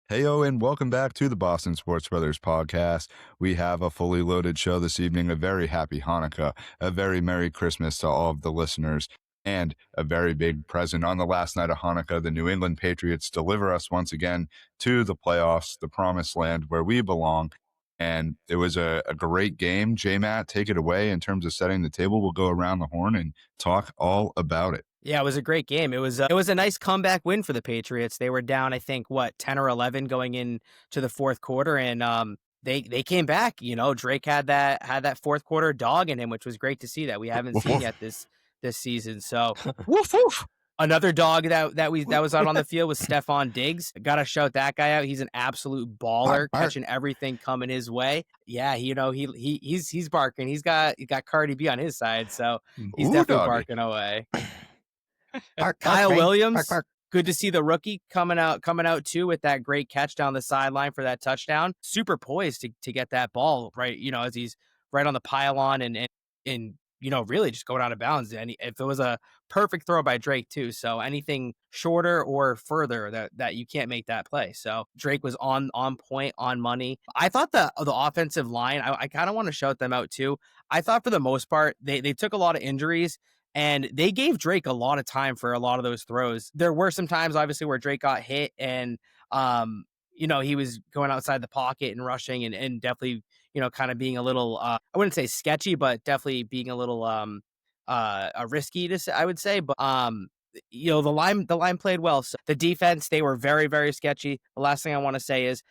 Heyo, and welcome back to the Boston Sports Brothers podcast. We have a fully loaded show this evening, a very happy Hanukkah, a very Merry Christmas to all of the listeners, and a very big present on the last night of Hanukkah. The New England Patriots deliver us once again to the playoffs, the promised land where we belong. And it was a great game. J-Matt, take it away in terms of setting the table. We'll go around the horn and talk all about it. Yeah, it was a great game. It was a nice comeback win for the Patriots. They were down, I think, 10 or 11 going into the fourth quarter, and they came back. You know, Drake had that fourth quarter dog in him, which was great to see that we haven't seen yet this season. So, woof woof. Another dog that was out on the field was Stephon Diggs. Gotta shout that guy out. He's an absolute baller, catching everything coming his way. Yeah, he's barking. He's got Cardi B on his side, so he's definitely barking away. Kyle Williams, good to see the rookie coming out too with that great catch down the sideline for that touchdown. Super poised to get that ball right, as he's right on the pylon and really just going out of bounds. And if it was a perfect throw by Drake too, so anything shorter or further that you can't make that play. So Drake was on point, on money. I thought the offensive line, I kind of want to shout them out too. I thought for the most part they took a lot of injuries. And they gave Drake a lot of time for a lot of those throws. There were some times, obviously, where Drake got hit and, he was going outside the pocket and rushing and definitely, kind of being a little, I wouldn't say sketchy, but definitely being a little risky, to say, I would say. But, the line played well. So the defense, they were very, very sketchy. The last thing I want to say is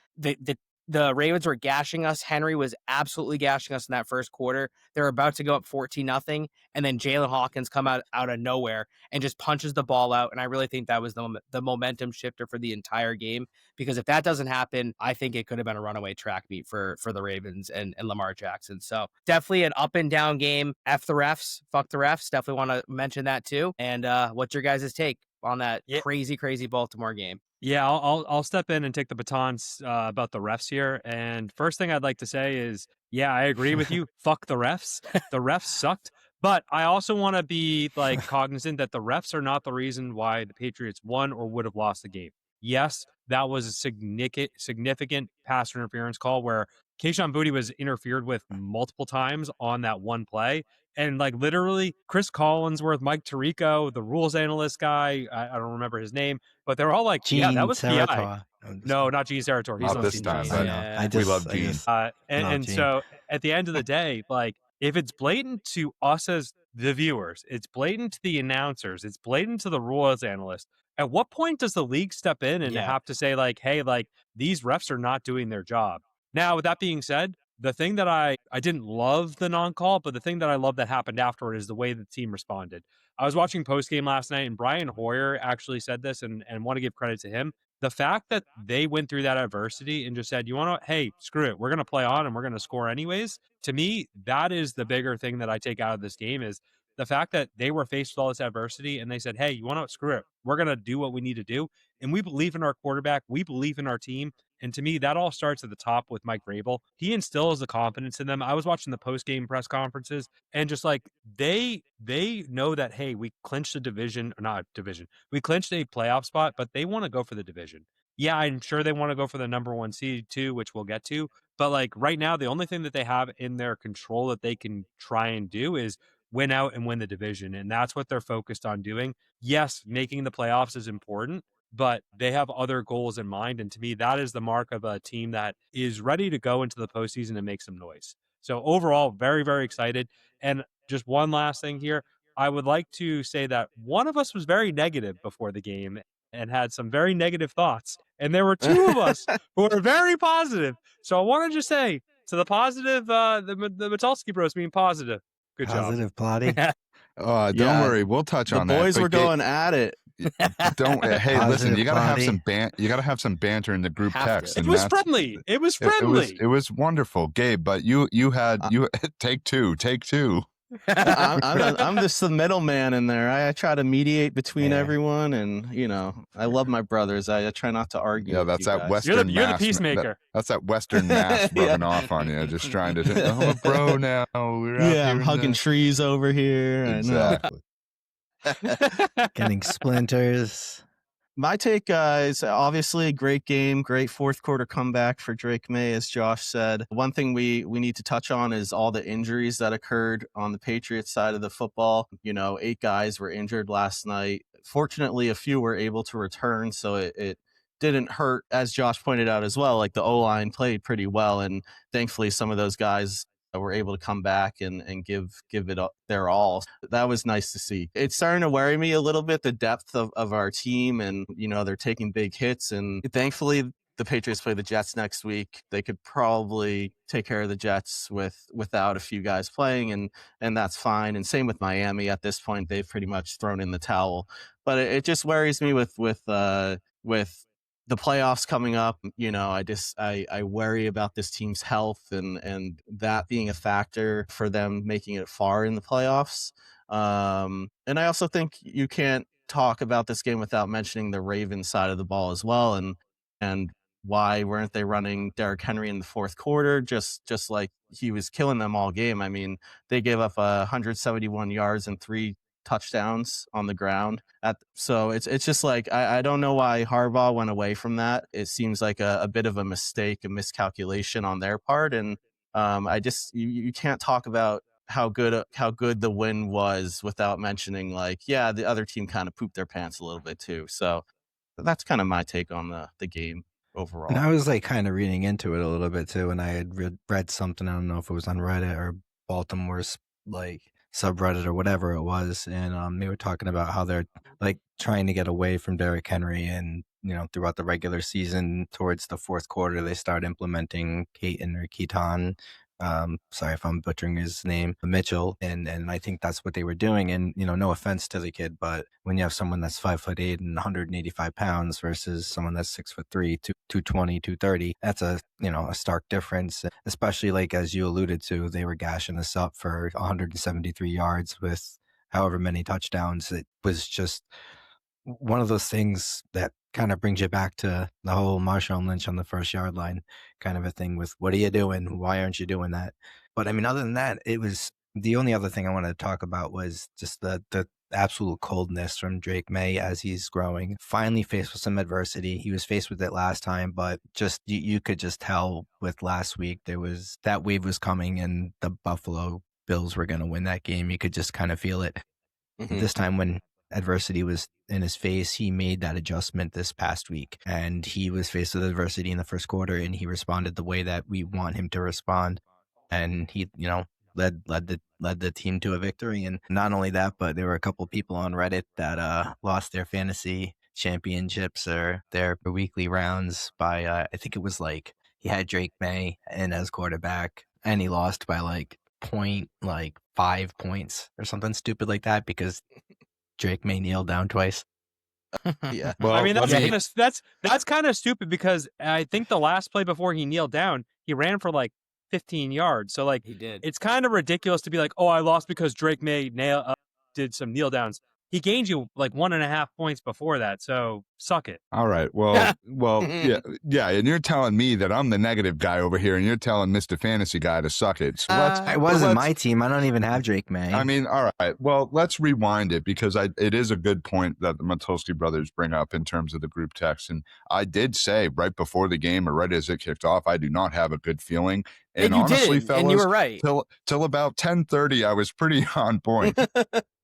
the Ravens were gashing us. Henry was absolutely gashing us in that first quarter. They were about to go up 14-0, and then Jalen Hawkins come out of nowhere and just punches the ball out. And I really think that was the momentum shifter for the entire game, because if that doesn't happen, I think it could have been a runaway track meet for the Ravens and Lamar Jackson. So definitely an up and down game. F the refs, fuck the refs. Definitely want to mention that too. And what's your guys' take on that crazy Baltimore game? Yeah, I'll step in and take the batons about the refs here. And first thing I'd like to say is, yeah, I agree with you. Fuck the refs. The refs sucked. But I also want to be cognizant that the refs are not the reason why the Patriots won or would have lost the game. Yes, that was a significant pass interference call where Kayshon Boutte was interfered with multiple times on that one play. And literally Chris Collinsworth, Mike Tirico, the rules analyst guy, I don't remember his name, but they're all like, Gene yeah, that was Sarator. PI. No, not Gene Sarator. He's not this time. We love Gene. And so at the end of the day, if it's blatant to us as the viewers, it's blatant to the announcers, it's blatant to the rules analysts, at what point does the league step in and have to say hey, these refs are not doing their job? Now, with that being said, the thing that I didn't love the non-call, but the thing that I love that happened afterward is the way the team responded. I was watching postgame last night, and Brian Hoyer actually said this, and want to give credit to him. The fact that they went through that adversity and just said, hey, screw it, we're going to play on and we're going to score anyways. To me, that is the bigger thing that I take out of this game, is the fact that they were faced with all this adversity and they said, hey, you want to screw it, we're going to do what we need to do. And we believe in our quarterback. We believe in our team. And to me, that all starts at the top with Mike Vrabel. He instills the confidence in them. I was watching the post-game press conferences, and just they know that, hey, we clinched a division, or not a division. We clinched a playoff spot, but they want to go for the division. Yeah, I'm sure they want to go for the number one seed too, which we'll get to. But right now, the only thing that they have in their control that they can try and do is win out and win the division. And that's what they're focused on doing. Yes, making the playoffs is important, but they have other goals in mind. And to me, that is the mark of a team that is ready to go into the postseason and make some noise. So overall, very, very excited. And just one last thing here. I would like to say that one of us was very negative before the game and had some very negative thoughts. And there were two of us who were very positive. So I want to just say, to the positive, the Metulski Bros being positive. Good positive job. Plotting. Don't worry, we'll touch on that. The boys were going at it. Hey, listen, you gotta have some you gotta have some banter in the group text. It was friendly. It was friendly. It was wonderful, Gabe. But you take two. I'm just the middleman in there. I try to mediate between everyone, and I love my brothers. I try not to argue. Yeah, that's that Western. You're the peacemaker. That's that Western mask rubbing off on you, just trying to. I'm a bro now. I'm hugging trees over here. Exactly. Getting splinters. My take is obviously a great game, great fourth quarter comeback for Drake May, as Josh said. One thing we need to touch on is all the injuries that occurred on the Patriots side of the football. 8 guys were injured last night. Fortunately, a few were able to return, so it didn't hurt, as Josh pointed out as well. Like, the O-line played pretty well, and thankfully some of those guys were able to come back and give it their all. That was nice to see. It's starting to worry me a little bit, the depth of our team, and they're taking big hits, and thankfully the Patriots play the Jets next week. They could probably take care of the Jets without a few guys playing, and that's fine. And same with Miami. At this point, they've pretty much thrown in the towel. But it just worries me with the playoffs coming up. I worry about this team's health and that being a factor for them making it far in the playoffs. And I also think you can't talk about this game without mentioning the Ravens side of the ball as well. And why weren't they running Derrick Henry in the fourth quarter? Just like he was killing them all game. I mean, they gave up 171 yards and 3 touchdowns on the ground. So it's just like, I don't know why Harbaugh went away from that. It seems like a bit of a mistake, a miscalculation on their part. And you can't talk about how good the win was without mentioning, like, yeah, the other team kind of pooped their pants a little bit too. So that's kind of my take on the game overall. And I was like kind of reading into it a little bit too, and I had read something. I don't know if it was on Reddit or Baltimore's like subreddit or whatever it was, and they were talking about how they're like trying to get away from Derrick Henry, and throughout the regular season towards the fourth quarter they start implementing Keaton. Sorry if I'm butchering his name, Mitchell, and I think that's what they were doing. And no offense to the kid, but when you have someone that's 5'8" and 185 pounds versus someone that's 6'3", 220, 230, that's a stark difference. Especially, like, as you alluded to, they were gashing us up for 173 yards with however many touchdowns. It was just one of those things that kind of brings you back to the whole Marshawn Lynch on the first yard line kind of a thing with, what are you doing? Why aren't you doing that? But I mean, other than that, it was the only other thing I wanted to talk about was just the absolute coldness from Drake May as he's growing. Finally faced with some adversity. He was faced with it last time, but just you could just tell with last week that wave was coming and the Buffalo Bills were going to win that game. You could just kind of feel it. Mm-hmm. This time when adversity was in his face, he made that adjustment this past week, and he was faced with adversity in the first quarter, and he responded the way that we want him to respond, and he led the team to a victory. And not only that, but there were a couple people on Reddit that lost their fantasy championships or their weekly rounds by I think it was like he had Drake May in as quarterback, and he lost by like 5 points or something stupid like that because Drake May kneeled down twice. Yeah. Well, I mean, that's kind of stupid because I think the last play before he kneeled down, he ran for like 15 yards. So like, he did. It's kind of ridiculous to be like, oh, I lost because Drake May did some kneel downs. He gained you like 1.5 points before that, so suck it. All right. Well, yeah. And you're telling me that I'm the negative guy over here, and you're telling Mr. Fantasy Guy to suck it. So it wasn't my team. I don't even have Drake May. I mean, all right. Well, let's rewind it because it is a good point that the Matulski brothers bring up in terms of the group text. And I did say right before the game or right as it kicked off, I do not have a good feeling. And honestly, fellas, and you were right. Till about 10:30, I was pretty on point.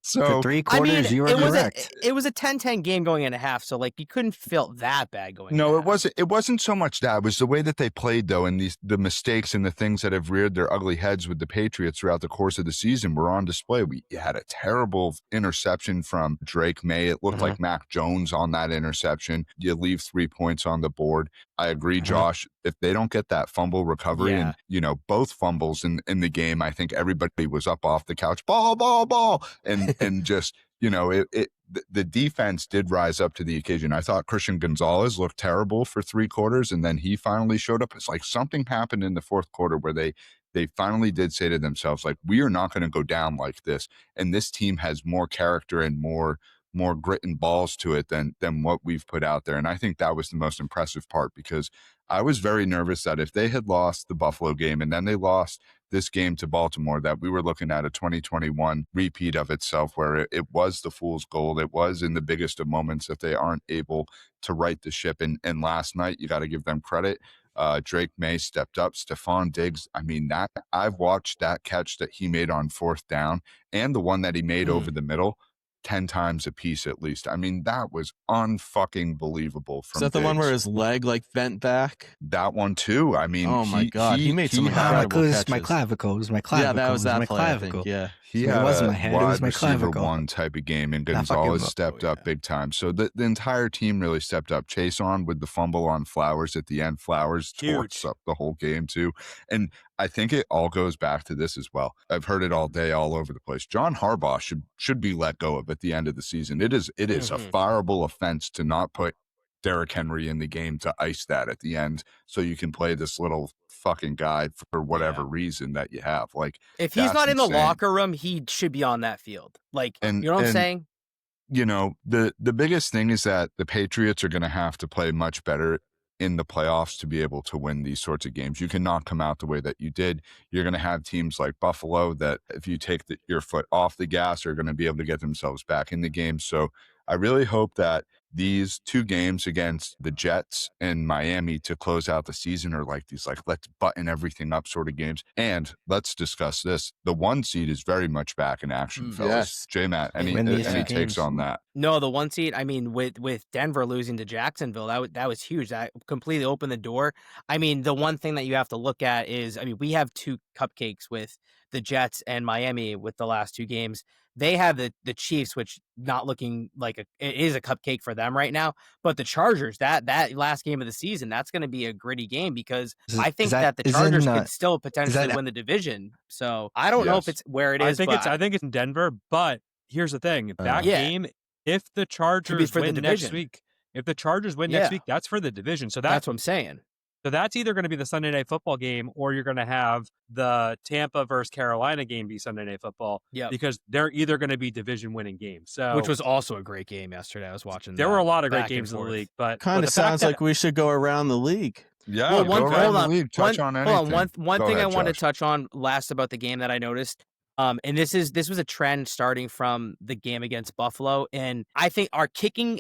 So for 3 quarters, you were correct. It was a 10-10 game going in a half, so like you couldn't feel that bad going. No, it wasn't. It wasn't so much that. It was the way that they played, though, and the mistakes and the things that have reared their ugly heads with the Patriots throughout the course of the season were on display. We had a terrible interception from Drake May. It looked like Mac Jones on that interception. You leave 3 points on the board. I agree, Josh. If they don't get that fumble recovery and, both fumbles in the game, I think everybody was up off the couch, ball. And just, the defense did rise up to the occasion. I thought Christian Gonzalez looked terrible for 3 quarters, and then he finally showed up. It's like something happened in the fourth quarter where they finally did say to themselves, like, we are not going to go down like this. And this team has more character and more more grit and balls to it than what we've put out there. And I think that was the most impressive part, because I was very nervous that if they had lost the Buffalo game and then they lost this game to Baltimore, that we were looking at a 2021 repeat of itself, where it was the fool's gold. It was in the biggest of moments that they aren't able to right the ship. And last night, you got to give them credit. Drake May stepped up. Stephon Diggs, I mean, that I've watched that catch that he made on 4th down and the one that he made over the middle 10 times a piece at least. I mean, that was unfucking believable from Is that the one Diggs. where his leg like bent back? That one too. I mean, oh my God, he made some had, incredible catches. My clavicle. It was my clavicle. Yeah, that was that my play, clavicle. I think, yeah. He So had it wasn't a my head, it was wide my receiver clavicle. one type of game, and That fucking Gonzalez mo- stepped oh, up yeah. big time. So the entire team really stepped up. Chase on with the fumble on Flowers at the end. Flowers torched up the whole game too. And I think it all goes back to this as well. I've heard it all day, all over the place. John Harbaugh should be let go of at the end of the season. It is a fireable offense to not put Derrick Henry in the game, to ice that at the end so you can play this little fucking guy for whatever reason that you have. Like, if he's that's not in the insane. locker room, he should be on that field. Like, And- you know what I'm and- saying? You know, the biggest thing is that the Patriots are going to have to play much better in the playoffs to be able to win these sorts of games. You cannot come out the way that you did. You're going to have teams like Buffalo that, if you take your foot off the gas, are going to be able to get themselves back in the game. So I really hope that these 2 games against the Jets and Miami to close out the season are like these, like, let's button everything up sort of games. And let's discuss this. The 1 seed is very much back in action, fellas. Yes. J-Matt, any Win these takes games. on that? No, the 1 seed, I mean, with Denver losing to Jacksonville, that was huge. That completely opened the door. I mean, the one thing that you have to look at is, I mean, we have 2 cupcakes with the Jets and Miami with the last 2 games. They have the Chiefs, which not looking like it is a cupcake for them right now. But the Chargers, that last game of the season, that's going to be a gritty game, because I think that the Chargers could still potentially win the division. So I don't know if it's where it is. I think it's in Denver. But here's the thing: that game, if the Chargers win next week, that's for the division. So that's what I'm saying. So that's either going to be the Sunday Night Football game, or you're going to have the Tampa versus Carolina game be Sunday Night Football. Yeah, because they're either going to be division-winning games. So, which was also a great game yesterday. I was watching. There were a lot of great games in the league, but kind of sounds like we should go around the league. Yeah, well, go around the league. Touch on anything. One thing I want to touch on last about the game that I noticed. And this was a trend starting from the game against Buffalo, and I think our kicking,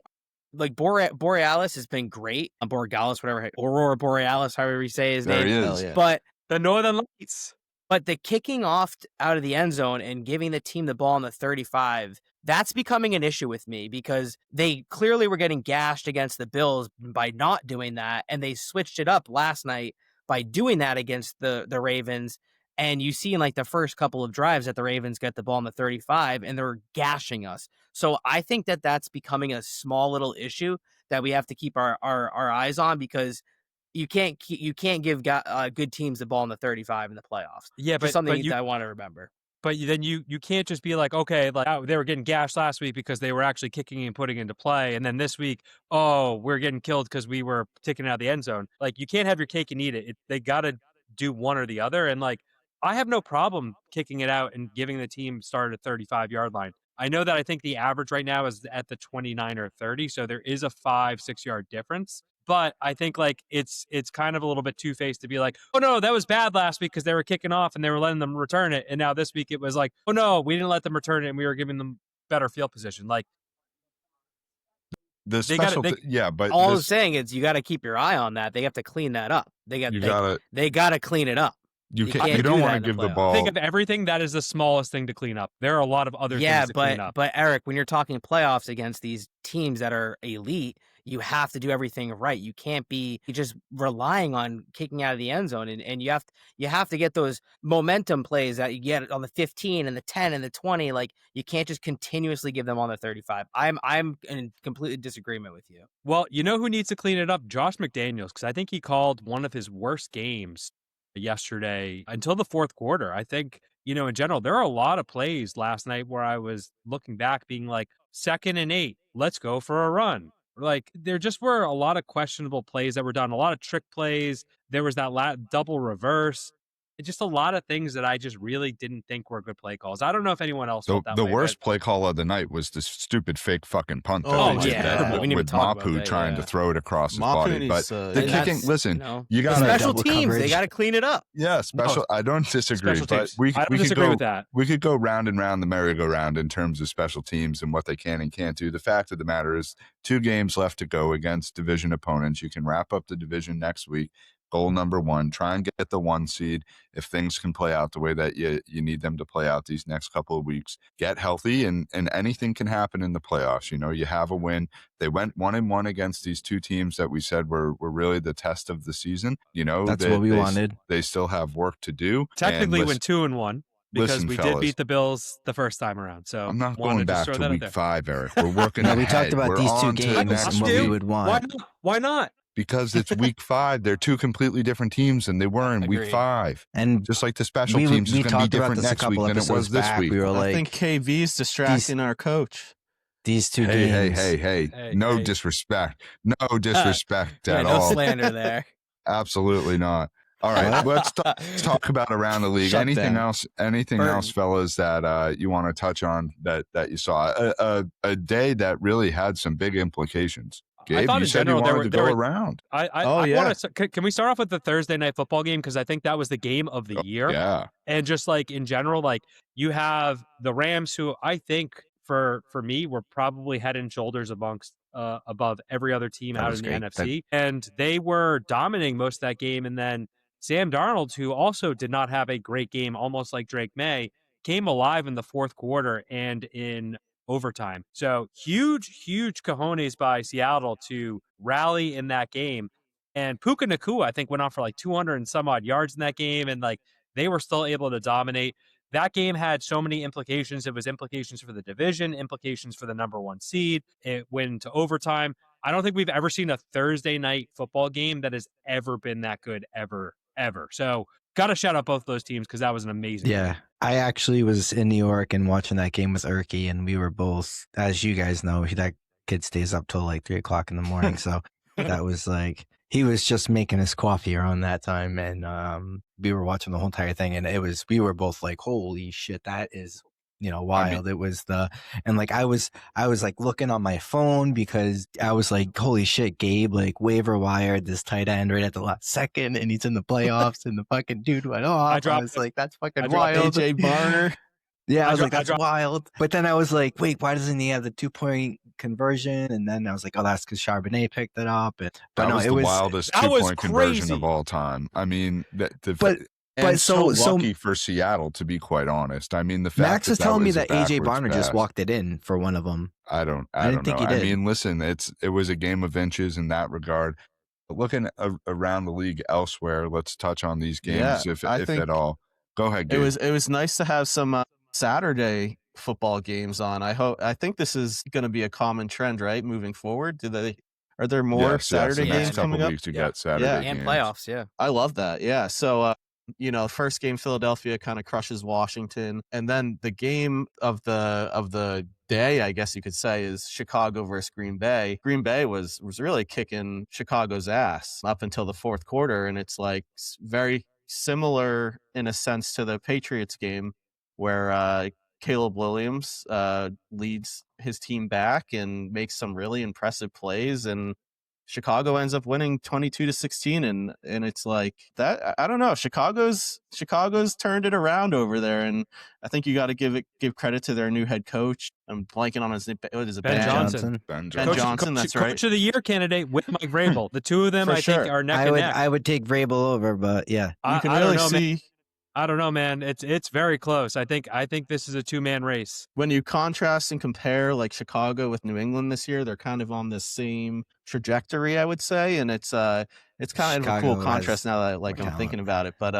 like Borealis, has been great. Borealis, whatever, Aurora Borealis, however you say his name. There he is. Yeah. But the Northern Lights. But the kicking off out of the end zone and giving the team the ball on the 35, that's becoming an issue with me, because they clearly were getting gashed against the Bills by not doing that, and they switched it up last night by doing that against the Ravens. And you see in like the first couple of drives that the Ravens get the ball on the 35 and they're gashing us. So I think that that's becoming a small little issue that we have to keep our eyes on, because you can't give good teams the ball in the 35 in the playoffs. Yeah, but just something that I want to remember. But then you can't just be like, okay, like, oh, they were getting gashed last week because they were actually kicking and putting into play, and then this week, oh, we're getting killed because we were taking it out of the end zone. Like, you can't have your cake and eat it. They got to do one or the other. And like, I have no problem kicking it out and giving the team start at 35-yard line. I know that I think the average right now is at the 29 or 30, so there is a 5-6 yard difference. But I think like it's kind of a little bit two-faced to be like, oh no, that was bad last week because they were kicking off and they were letting them return it, and now this week it was like, oh no, we didn't let them return it and we were giving them better field position. Like, the special, but all I'm saying is you got to keep your eye on that. They have to clean that up. They got to clean it up. You don't want to give the ball. Think of everything that is the smallest thing to clean up. There are a lot of other things to clean up. But Eric, when you're talking playoffs against these teams that are elite, you have to do everything right. You can't be just relying on kicking out of the end zone, and you have to get those momentum plays that you get on the 15 and the 10 and the 20. Like, you can't just continuously give them on the 35. I'm in complete disagreement with you. Well, you know who needs to clean it up? Josh McDaniels, because I think he called one of his worst games yesterday until the fourth quarter. I think, in general, there are a lot of plays last night where I was looking back being like, 2nd and 8, let's go for a run. Like, there just were a lot of questionable plays that were done, a lot of trick plays. There was that double reverse. just a lot of things that I just really didn't think were good play calls. I don't know if anyone else The, felt that the way. worst play call of the night was the stupid fake fucking punt that Oh, they did yeah. that We didn't even with talk about Mapu that, trying to yeah. throw it across his body. But the And kicking, that's, listen, you know, you the got special double teams. They coverage. got to clean it up. yeah, special. I don't disagree, Special but teams. we I don't could disagree go with that. we could go round and round the merry-go-round in terms of special teams and what they can and can't do. The fact of the matter is 2 games left to go against division opponents. You can wrap up the division next week. Goal number 1, try and get the 1 seed. If things can play out the way that you need them to play out these next couple of weeks, get healthy, and anything can happen in the playoffs. You know, you have a win. They went 1-1 against these 2 teams that we said were really the test of the season. You know, That's what we wanted. They still have work to do. Technically went 2-1 because listen, we fellas, did beat the Bills the first time around. So I'm not wanted going just back throw to that out week there. 5, Eric. We're working No, ahead. we talked about We're these 2 on to games next and what week. we would want. Why not? Because it's week 5. They're 2 completely different teams than they were in week Agreed. 5. And Just like the special we teams is going to be talked about different this a next week couple than it was episodes this back. week. We were I like, think KV's distracting our coach. these 2 Hey, games. hey. No hey. disrespect. No disrespect Yeah, at no all. slander there. Absolutely not. All right, let's talk about around the league. Shut Anything down. else? Anything Burton. else, fellas, that you want to touch on that you saw? A day that really had some big implications. Gabe, thought you in said general you there wanted to were- go around. I want to. Can we start off with the Thursday night football game, because I think that was the game of the year. Yeah. And just like in general, like you have the Rams, who I think for me were probably head and shoulders above every other team That out was in the great. NFC, and they were dominating most of that game. And then Sam Darnold, who also did not have a great game, almost like Drake May, came alive in the fourth quarter and in overtime. So huge cojones by Seattle to rally in that game. And Puka Nacua, I think, went on for like 200 and some odd yards in that game, and like they were still able to dominate. That game had so many implications. It was implications for the division, implications for the number 1 seed. It went into overtime. I don't think we've ever seen a Thursday night football game that has ever been that good, ever. So got to shout out both those teams, because that was an amazing Yeah. game. I actually was in New York and watching that game with Erky, and we were both, as you guys know, that kid stays up till like 3 o'clock in the morning. So that was like, he was just making his coffee around that time, and we were watching the whole entire thing, and we were both like, holy shit, that is, wild. It was and like I was like looking on my phone, because I was like, holy shit, Gabe like waiver wired this tight end right at the last second, and he's in the playoffs, and the fucking dude went off. I was like, that's fucking wild. AJ Barner. Yeah, I was like, that's wild. But then I was like, wait, why doesn't he have the 2-point conversion? And then I was like, oh, that's because Charbonnet picked it up. But That no, was it the was wildest that was 2-point conversion crazy. of all time. I mean, But so so lucky for Seattle, to be quite honest. I mean, the fact Max was telling me was a that AJ backwards Barner just pass. walked it in for one of them. I don't didn't think know. he did. I mean, listen, it was a game of inches in that regard. But looking around the league elsewhere, let's touch on these games, if at all. Go ahead, Gabe. It was nice to have some Saturday football games on. I think this is going to be a common trend, right? Moving forward, are there more Saturday the games next couple coming up? weeks to get Saturday And games. playoffs, yeah. I love that. Yeah. So, first game, Philadelphia kind of crushes Washington, and then the game of the day, I guess you could say, is Chicago versus Green Bay. Green Bay was really kicking Chicago's ass up until the fourth quarter, and it's like very similar in a sense to the Patriots game, where Caleb Williams leads his team back and makes some really impressive plays, and Chicago ends up winning 22-16, and it's like that. I don't know. Chicago's turned it around over there, and I think you got to give credit to their new head coach. I'm blanking on his name. What is it? Ben Johnson. Ben Ben Johnson. That's right. Coach of the year candidate with Mike Vrabel. The two of them, For I think, sure. are neck and neck. I would take Vrabel over, but yeah. You can I don't really know, man. see I don't know, man. It's very close. I think this is a 2-man race. when you contrast and compare like Chicago with New England this year. They're kind of on the same trajectory, I would say, and it's kind of a Chicago cool contrast has now that more I'm talent. thinking about it. But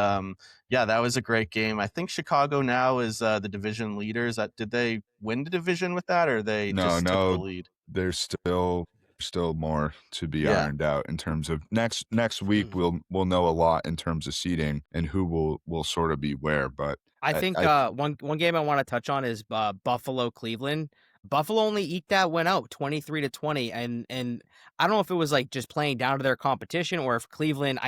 yeah, that was a great game. I think Chicago now is the division leaders. Did they win the division with that, or they just took the lead? There's still more to be ironed out in terms of next week. We'll know a lot in terms of seeding and who will sort of be where. But I think one game I want to touch on is Buffalo Cleveland. Buffalo only eked that one out 23-20. And I don't know if it was like just playing down to their competition or if Cleveland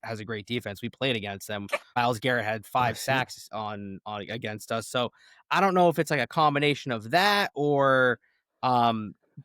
has a great defense. We played against them. Myles Garrett had 5 sacks on against us. So I don't know if it's like a combination of that or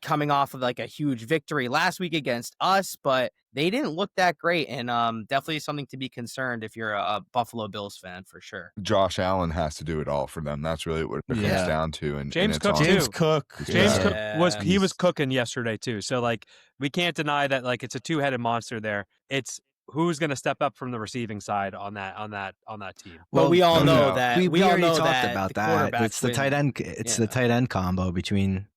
coming off of like a huge victory last week against us, but they didn't look that great, and definitely something to be concerned if you're a Buffalo Bills fan for sure. Josh Allen has to do it all for them. That's really what it comes down to. And James and Cook James too. Cook. James Cook was cooking yesterday too. So like we can't deny that like it's a two-headed monster there. It's who's going to step up from the receiving side on that team. Well, we all know that we all already know talked that about the that. quarterbacks It's the win. tight end. It's the tight end combo between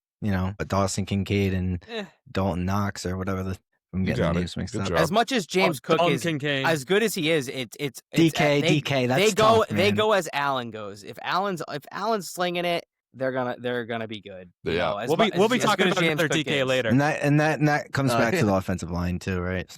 Dawson Kincaid and Dalton Knox or whatever I'm getting the names mixed up. As much as James Cook is Kincaid. as good as he is, it's DK. That's tough, man. they go as Allen goes. If Allen's slinging it, they're gonna be good. Yeah. We'll be talking about another DK later. And that comes back to the offensive line too, right?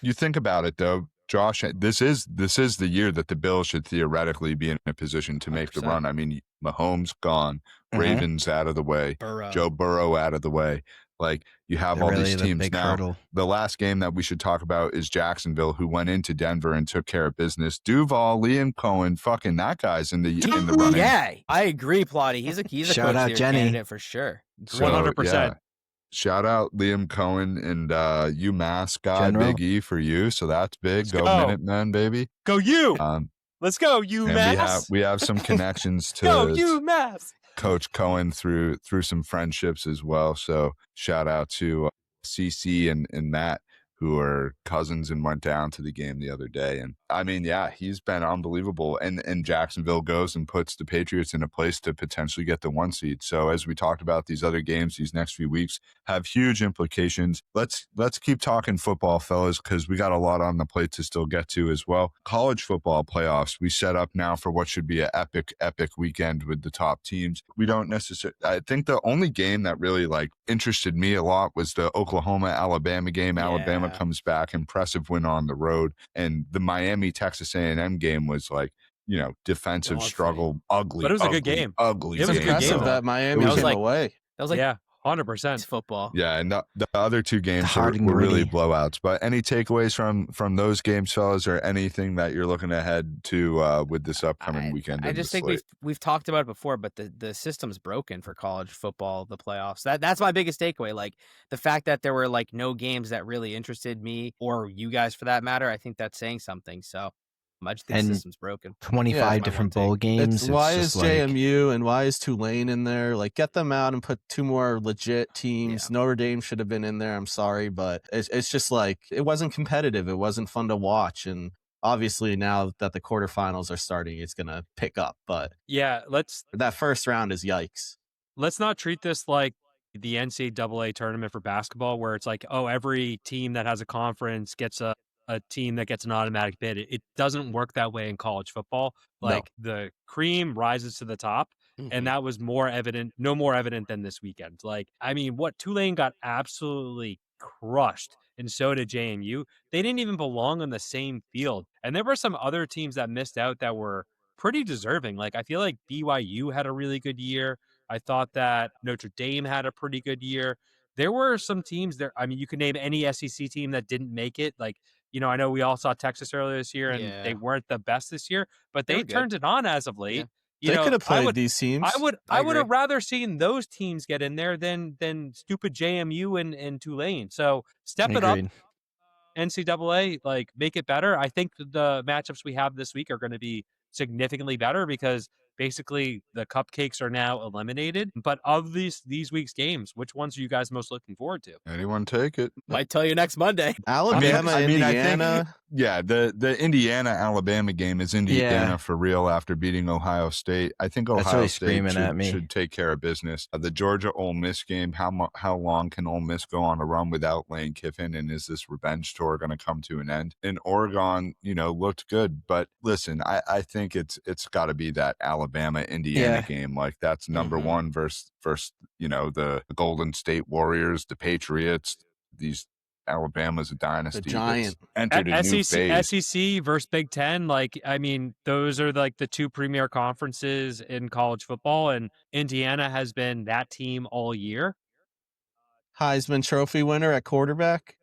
You think about it though, Josh, this is the year that the Bills should theoretically be in a position to make the 100%. run. I mean, Mahomes gone, Ravens out of the way, Joe Burrow out of the way. Like you have They're all really these the teams big now. hurdle. The last game that we should talk about is Jacksonville, who went into Denver and took care of business. Duval, Liam Cohen, fucking that guy's in the running. Yeah, I agree, Plotty. He's a Shout coach out here Jenny. candidate for sure. So, 100%. yeah. Shout out Liam Cohen and UMass guy, General. Big E for you. So that's big. Let's Go go. Minutemen, baby. Go you. Let's go, And UMass. we have some connections to Go UMass. Coach Cohen through some friendships as well. So shout out to CC and Matt, who are cousins and went down to the game the other day. And I mean, yeah, he's been unbelievable. And Jacksonville goes and puts the Patriots in a place to potentially get the 1 seed. So as we talked about, these other games, these next few weeks have huge implications. Let's keep talking football, fellas, because we got a lot on the plate to still get to as well. College football playoffs, we set up now for what should be an epic weekend with the top teams. We don't necessarily, I think the only game that really like interested me a lot was the Oklahoma-Alabama game. Yeah. Alabama comes back, impressive win on the road. And the Miami-Texas A&M game was like, defensive Dog struggle, ugly. But it was a good game. Ugly It was a game. good Impressive game. that Miami That was came like- away. That was like Yeah, it's 100%. football. Yeah, and the other two games were Harding really Gritty. blowouts. But any takeaways from those games, fellas, or anything that you're looking ahead to with this upcoming weekend? I in just the think slate? we've talked about it before, but the system's broken for college football, the playoffs. That's my biggest takeaway. Like the fact that there were like no games that really interested me or you guys for that matter. I think that's saying something. So I just think And the system's broken. 25 my different one bowl take. games. Why just is like- JMU and why is Tulane in there? Like, get them out and put 2 more legit teams. Yeah. Notre Dame should have been in there. I'm sorry, but it's just like it wasn't competitive. It wasn't fun to watch. And obviously, now that the quarterfinals are starting, it's gonna pick up. But Yeah, that first round is yikes. let's not treat this like the NCAA tournament for basketball, where it's like, oh, every team that has a conference gets a team that gets an automatic bid. It doesn't work that way in college football. Like the cream rises to the top. And that was no more evident than this weekend. Like, I mean, Tulane got absolutely crushed, and so did JMU. They didn't even belong on the same field. And there were some other teams that missed out that were pretty deserving. Like, I feel like BYU had a really good year. I thought that Notre Dame had a pretty good year. There were some teams there. I mean, you could name any SEC team that didn't make it. Like, I know we all saw Texas earlier this year, and they weren't the best this year, but they turned it on as of late. Yeah. They could have played these teams. I would have rather seen those teams get in there than stupid JMU and Tulane. So step it up, NCAA, like make it better. I think the matchups we have this week are going to be significantly better because basically the cupcakes are now eliminated. But of these week's games, which ones are you guys most looking forward to? Anyone take it? Might tell you next Monday. Alabama, I Indiana. think, yeah, the Indiana-Alabama game is Indiana for real after beating Ohio State. I think That's Ohio really State screaming at me. should take care of business. The Georgia-Ole Miss game, how long can Ole Miss go on a run without Lane Kiffin, and is this revenge tour going to come to an end? And Oregon, looked good, but listen, I think it's got to be that Alabama-Indiana game. Like that's number one versus the Golden State Warriors, the Patriots, these Alabama's a The dynasty. giant. Entered a new phase. SEC versus Big Ten, those are like the two premier conferences in college football, and Indiana has been that team all year. Heisman Trophy winner at quarterback.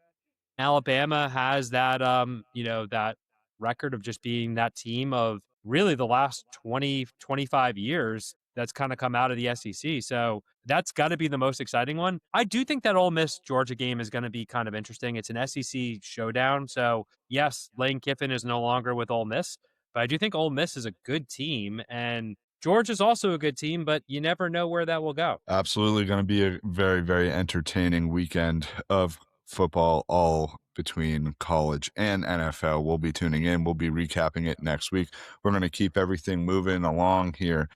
Alabama has that, that record of just being that team of really the last 20, 25 years that's kind of come out of the SEC. So that's got to be the most exciting one. I do think that Ole Miss Georgia game is going to be kind of interesting. It's an SEC showdown. So yes, Lane Kiffin is no longer with Ole Miss, but I do think Ole Miss is a good team, and Georgia's also a good team, but you never know where that will go. Absolutely going to be a very, very entertaining weekend of football, all between college and NFL. We'll be tuning in. We'll be recapping it next week. We're going to keep everything moving along here.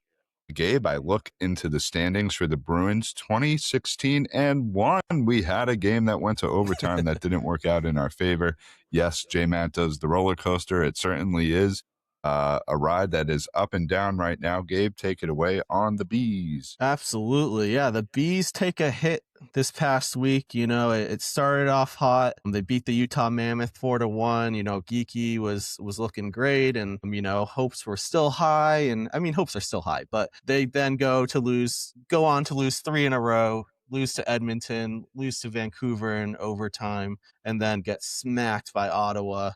Gabe, I look into the standings for the Bruins 2016-1. We had a game that went to overtime that didn't work out in our favor. Yes, J-Matt does the roller coaster. It certainly is a ride that is up and down right now. Gabe, take it away on the Bees. Absolutely. Yeah, the Bees take a hit this past week. It started off hot. They beat the Utah Mammoth 4-1. Geeky was looking great, and hopes were still high. And I mean, hopes are still high, but they then go on to lose 3 in a row. Lose to Edmonton, lose to Vancouver in overtime, and then get smacked by Ottawa.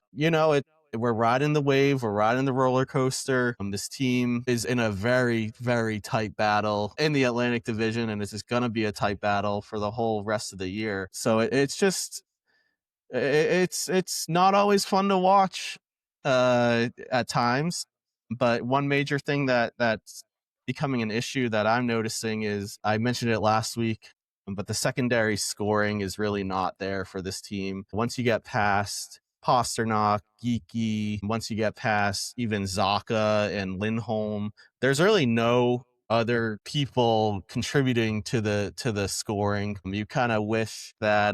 We're riding the wave. We're riding the roller coaster. This team is in a very, very tight battle in the Atlantic Division, and it's just going to be a tight battle for the whole rest of the year. So it's not always fun to watch at times. But one major thing that's becoming an issue that I'm noticing is, I mentioned it last week, but the secondary scoring is really not there for this team. Once you get past Pasternak, Geeky, once you get past even Zaka and Lindholm, there's really no other people contributing to the scoring. You kind of wish that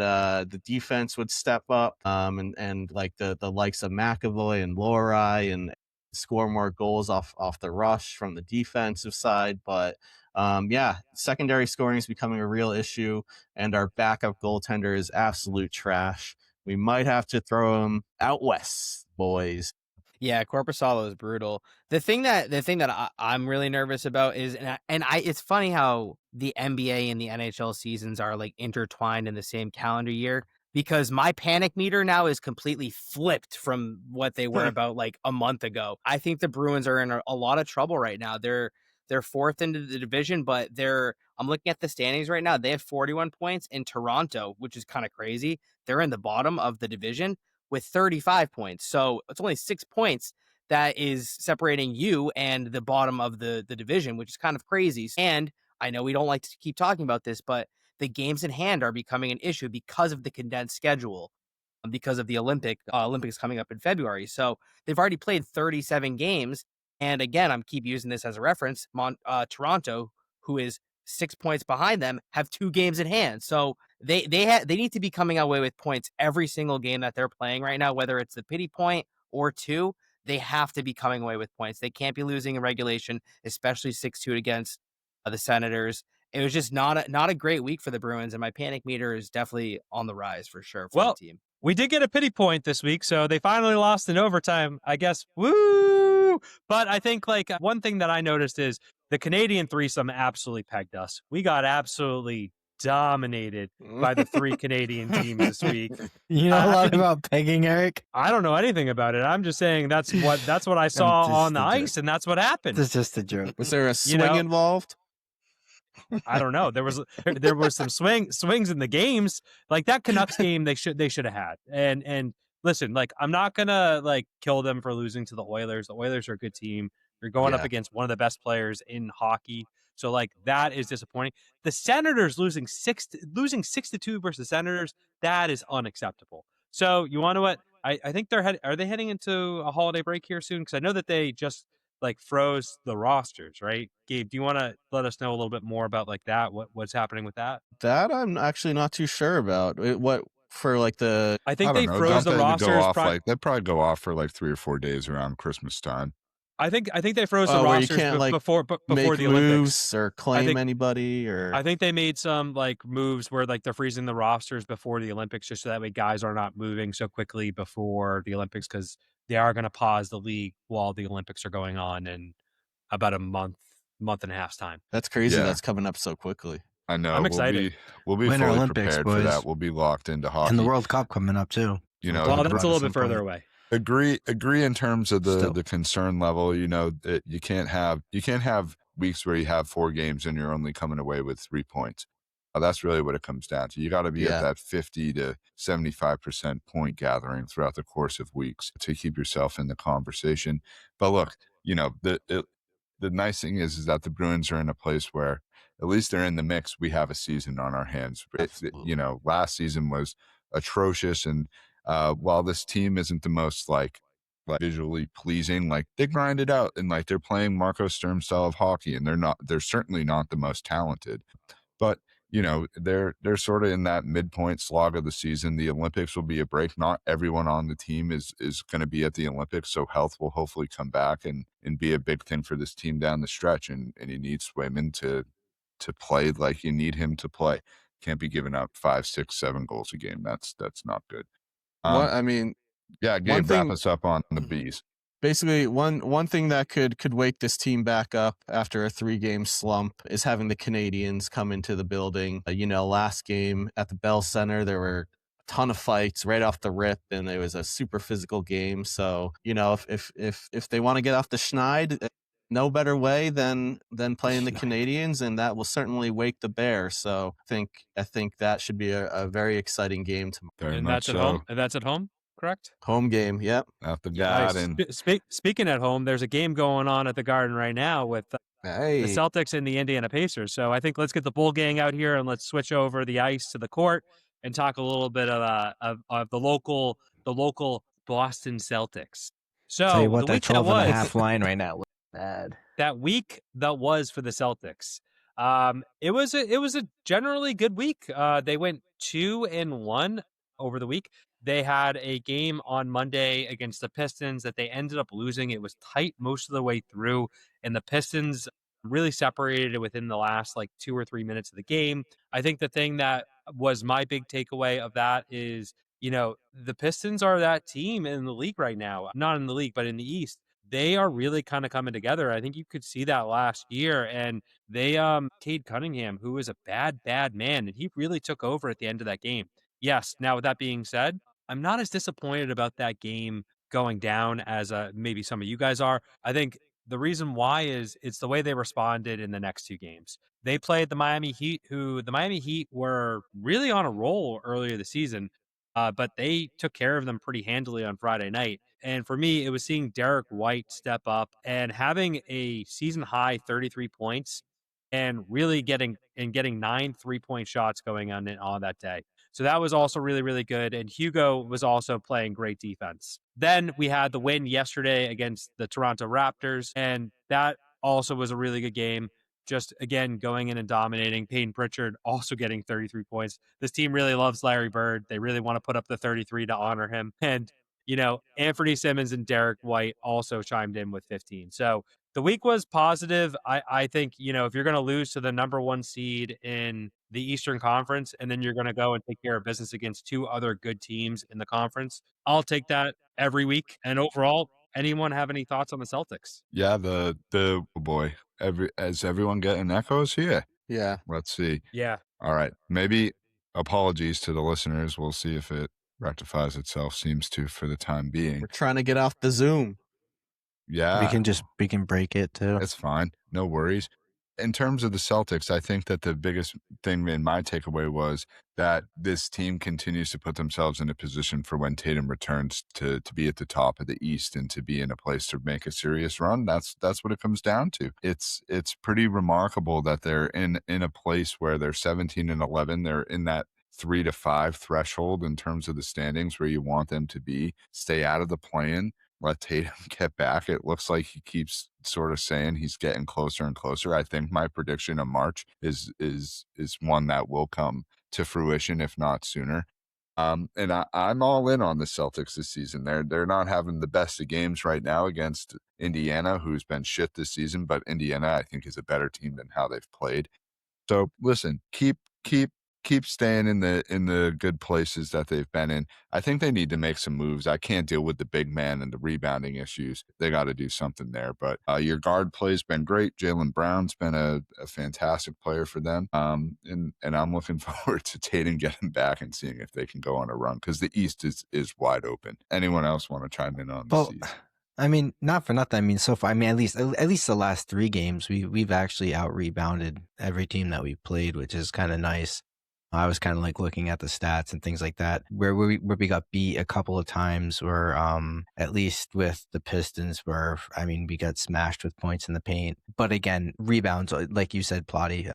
the defense would step up and like the likes of McAvoy and Lohrei and score more goals off the rush from the defensive side. But secondary scoring is becoming a real issue, and our backup goaltender is absolute trash. We might have to throw him out west, boys. Yeah, Korpisalo is brutal. The thing that I'm really nervous about is, it's funny how the NBA and the NHL seasons are like intertwined in the same calendar year, because my panic meter now is completely flipped from what they were about like a month ago. I think the Bruins are in a lot of trouble right now. They're fourth into the division, but I'm looking at the standings right now. They have 41 points in Toronto, which is kind of crazy. They're in the bottom of the division with 35 points. So it's only 6 points that is separating you and the bottom of the division, which is kind of crazy. And I know we don't like to keep talking about this, but the games in hand are becoming an issue because of the condensed schedule, because of the Olympics coming up in February. So they've already played 37 games. And again, I'm keep using this as a reference. Toronto, who is 6 points behind them, have 2 games in hand. So they need to be coming away with points every single game that they're playing right now, whether it's the pity point or 2. They have to be coming away with points. They can't be losing in regulation, especially 6-2 against the Senators. It was just not a great week for the Bruins, and my panic meter is definitely on the rise for sure for the team. We did get a pity point this week, so they finally lost in overtime, I guess. Woo! But I think one thing that I noticed is the Canadian threesome absolutely pegged us. We got absolutely dominated by the 3 Canadian teams this week. You know a lot about pegging, Eric? I don't know anything about it. I'm just saying that's what I saw on the ice, and that's what happened. It's just a joke. Was there a swing involved? I don't know. There was some swings in the games. Like that Canucks game, they should have had. And listen, I'm not gonna kill them for losing to the Oilers. The Oilers are a good team. They're going up against one of the best players in hockey. So that is disappointing. The Senators losing 6-2 versus the Senators, that is unacceptable. So you want to what? I think are they heading into a holiday break here soon? Because I know that they just froze the rosters, right? Gabe, do you want to let us know a little bit more about that? What's happening with that? That I'm actually not too sure about. What for the? I think they froze the rosters. They'd probably go off for 3 or 4 days around Christmas time. I think they froze the where you rosters can't like before make the Olympics. moves or claim think- anybody, or I think they made some like moves where like they're freezing the rosters before the Olympics, just so that way guys are not moving so quickly before the Olympics, because they are going to pause the league while the Olympics are going on in about a month and a half's time. that's crazy. Yeah. That's coming up so quickly. I know. I'm excited. We'll be Winter fully Olympics, prepared for boys. that. We'll be locked into hockey. And the World Cup coming up too. You know, Well, Talk that's about a it little some bit further point. away. agree in terms of Still. the concern level. You know, that you can't have weeks where you have 4 games and you're only coming away with 3 points. That's really what it comes down to. You got to be at that 50 to 75% point gathering throughout the course of weeks to keep yourself in the conversation. But look, you know, the nice thing is that the Bruins are in a place where at least they're in the mix. We have a season on our hands. You know, last season was atrocious, and while this team isn't the most like visually pleasing, like they grind it out and like they're playing Marco Sturm style of hockey, and they're certainly not the most talented, but you know, they're sort of in that midpoint slog of the season. The Olympics will be a break. Not everyone on the team is going to be at the Olympics, so health will hopefully come back and be a big thing for this team down the stretch. And you need Swayman to play like you need him to play. Can't be giving up 5, 6, 7 goals a game. That's not good. I mean, yeah, Gabe, thing- wrap us up on the bees. basically one thing that could wake this team back up after a 3-game slump is having the Canadians come into the building. You know, last game at the Bell Center, there were a ton of fights right off the rip, and it was a super physical game. So, you know, if they want to get off the schneid, no better way than playing the Canadians, and that will certainly wake the bear. So I think that should be a very exciting game tomorrow. Very And much that's at so. home. And that's at home, correct? Home game, yep. At the Nice. Garden. Speaking at home, there's a game going on at the Garden right now with the Hey, Celtics and the Indiana Pacers. So I think let's get the Bull Gang out here and let's switch over the ice to the court and talk a little bit of the local Boston Celtics. So Tell you what, the that week 12 that and a was, half line right now looks bad. that week that was for the Celtics. It was a generally good week. They went 2-1 over the week. They had a game on Monday against the Pistons that they ended up losing. It was tight most of the way through, and the Pistons really separated it within the last like 2 or 3 minutes of the game. I think the thing that was my big takeaway of that is, you know, the Pistons are that team in the league right now. Not in the league, but in the East. They are really kind of coming together. I think you could see that last year. And they Cade Cunningham, who is a bad man, and he really took over at the end of that game. Yes. Now, with that being said, I'm not as disappointed about that game going down as maybe some of you guys are. I think the reason why is it's the way they responded in the next 2 games. They played the Miami Heat, who the Miami Heat were really on a roll earlier this season, but they took care of them pretty handily on Friday night. And for me, it was seeing Derek White step up and having a season high 33 points and really getting 9 3-point shots going on that day. So that was also really, really good. And Hugo was also playing great defense. Then we had the win yesterday against the Toronto Raptors, and that also was a really good game. Just, again, going in and dominating. Peyton Pritchard also getting 33 points. This team really loves Larry Bird. They really want to put up the 33 to honor him. And, you know, Anthony Simmons and Derek White also chimed in with 15. So the week was positive. I think, you know, if you're going to lose to the number 1 seed in the Eastern Conference and then you're going to go and take care of business against 2 other good teams in the conference, I'll take that every week. And overall, anyone have any thoughts on the Celtics? Yeah, the boy. Is everyone getting echoes here? yeah. Let's see. Yeah. All right. Maybe apologies to the listeners. We'll see if it rectifies itself. Seems to for the time being. We're trying to get off the Zoom. Yeah. We can break it too. It's fine. No worries. In terms of the Celtics, I think that the biggest thing in my takeaway was that this team continues to put themselves in a position for when Tatum returns to be at the top of the East and to be in a place to make a serious run. That's what it comes down to. It's pretty remarkable that they're in a place where they're 17-11. They're in that 3 to 5 threshold in terms of the standings where you want them to be. Stay out of the play-in. Let Tatum get back. It looks like he keeps sort of saying he's getting closer and closer. I think my prediction of March is one that will come to fruition, if not sooner. And I'm all in on the Celtics this season. They're not having the best of games right now against Indiana, who's been shit this season, but Indiana, I think, is a better team than how they've played. So listen, keep staying in the good places that they've been in. I think they need to make some moves. I can't deal with the big man and the rebounding issues. They got to do something there. But your guard play's been great. Jaylen Brown's been a fantastic player for them. And I'm looking forward to Tatum getting back and seeing if they can go on a run, because the East is wide open. Anyone else want to chime in on this season? I mean, not for nothing. I mean, so far, I mean, at least the last 3 games, we've actually out rebounded every team that we've played, which is kind of nice. I was kind of like looking at the stats and things like that, where we got beat a couple of times, or at least with the Pistons, where I mean, we got smashed with points in the paint. But again, rebounds, like you said, Plotty,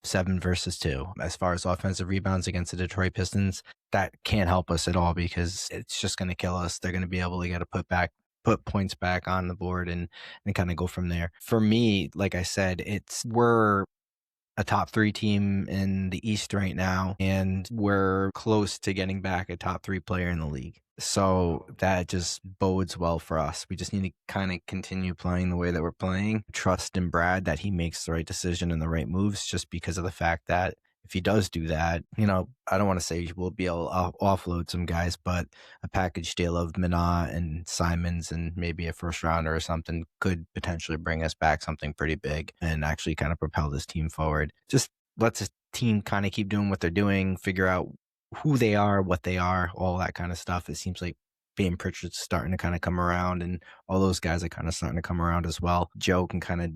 7 versus 2. As far as offensive rebounds against the Detroit Pistons, that can't help us at all, because it's just going to kill us. They're going to be able to get a put points back on the board and kind of go from there. For me, like I said, we're a top 3 team in the East right now, and we're close to getting back a top 3 player in the league. So that just bodes well for us. We just need to kind of continue playing the way that we're playing. Trust in Brad that he makes the right decision and the right moves, just because of the fact that if he does do that, you know, I don't want to say we'll be able to offload some guys, but a package deal of Minot and Simons and maybe a first rounder or something could potentially bring us back something pretty big and actually kind of propel this team forward. Just let this team kind of keep doing what they're doing, figure out who they are, what they are, all that kind of stuff. It seems like Pritchard's starting to kind of come around, and all those guys are kind of starting to come around as well. Joe can kind of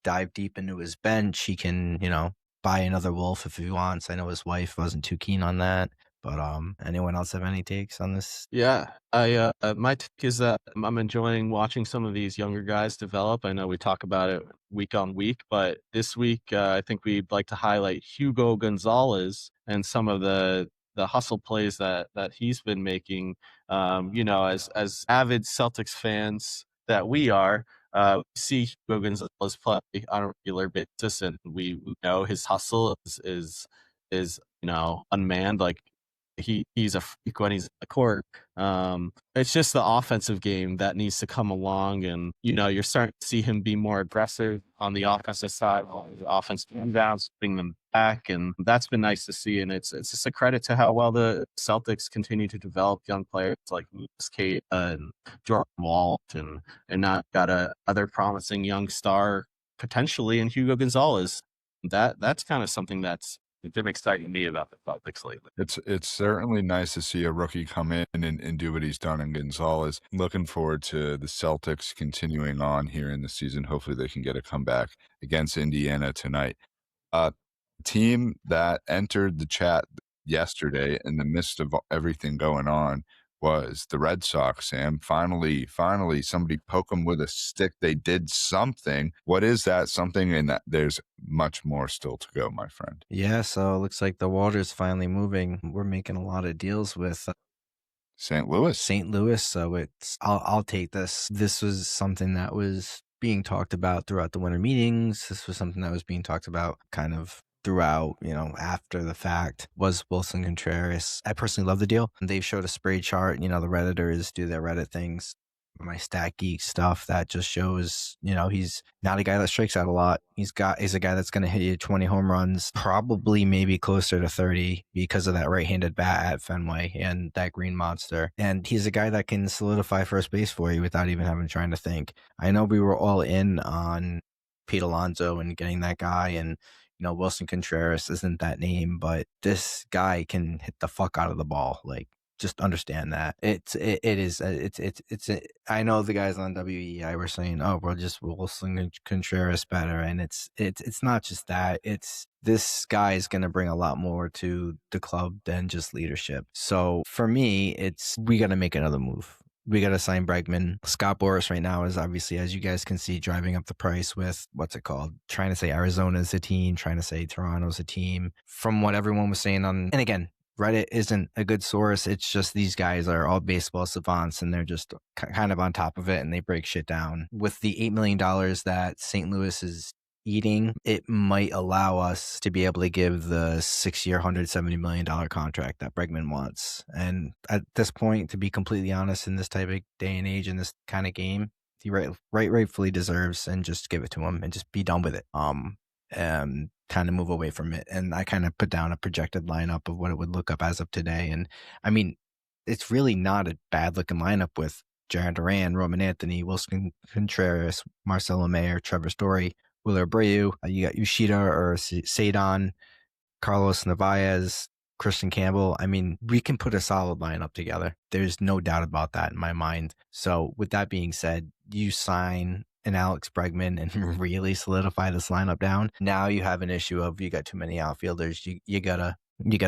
dive deep into his bench. He can, you know, buy another Wolf if he wants. I know his wife wasn't too keen on that. But anyone else have any takes on this? Yeah, my take is that I'm enjoying watching some of these younger guys develop. I know we talk about it week on week, but this week I think we'd like to highlight Hugo Gonzalez and some of the hustle plays that he's been making. You know, as avid Celtics fans that we are, we see Hugo Gonzalez play on a regular basis, and we know his hustle is you know, unmanned. Like, he's a freak when he's on the court. It's just the offensive game that needs to come along, and you know, you're starting to see him be more aggressive on the offensive side, the offensive rebounds, bring them back, and that's been nice to see. And it's just a credit to how well the Celtics continue to develop young players like Lucas Kate and Jordan Walt, and not got a other promising young star potentially in Hugo Gonzalez. That's kind of something that's been exciting me about the Celtics lately. It's certainly nice to see a rookie come in and do what he's done in Gonzalez. Looking forward to the Celtics continuing on here in the season. Hopefully they can get a comeback against Indiana tonight. Team that entered the chat yesterday in the midst of everything going on was the Red Sox, Sam. Finally, somebody poke them with a stick. They did something. What is that something? And that there's much more still to go, my friend. Yeah, so it looks like the water's finally moving. We're making a lot of deals with St. Louis. So I'll take this. This was something that was being talked about throughout the winter meetings. This was something that was being talked about kind of throughout, you know, after the fact, was Wilson Contreras. I personally love the deal. They've showed a spray chart. You know, the Redditors do their Reddit things. My Stat Geek stuff that just shows, you know, he's not a guy that strikes out a lot. He's a guy that's going to hit you 20 home runs, probably maybe closer to 30 because of that right-handed bat at Fenway and that green monster. And he's a guy that can solidify first base for you without even having trying to think. I know we were all in on Pete Alonso and getting that guy, and you know, Wilson Contreras isn't that name, but this guy can hit the fuck out of the ball. Like, just understand that I know the guys on WEI were saying, oh, we're just Wilson Contreras better. And it's not just that. It's this guy is going to bring a lot more to the club than just leadership. So for me, we got to make another move. We got to sign Bregman. Scott Boras right now is obviously, as you guys can see, driving up the price with, what's it called? Trying to say Arizona's a team, trying to say Toronto's a team. From what everyone was saying and again, Reddit isn't a good source. It's just these guys are all baseball savants, and they're just kind of on top of it, and they break shit down. With the $8 million that St. Louis is eating, it might allow us to be able to give the 6-year, $170 million contract that Bregman wants. And at this point, to be completely honest, in this type of day and age, in this kind of game, he rightfully deserves, and just give it to him and just be done with it. And kind of move away from it. And I kind of put down a projected lineup of what it would look up as of today. And I mean, it's really not a bad looking lineup with Jaron Duran, Roman Anthony, Wilson Contreras, Marcelo Mayer, Trevor Story, Wheeler Abreu. You got Yoshida or Sadon, Carlos Narvaez, Christian Campbell. I mean, we can put a solid lineup together. There's no doubt about that in my mind. So with that being said, you sign an Alex Bregman and really solidify this lineup down. Now you have an issue of you got too many outfielders. You gotta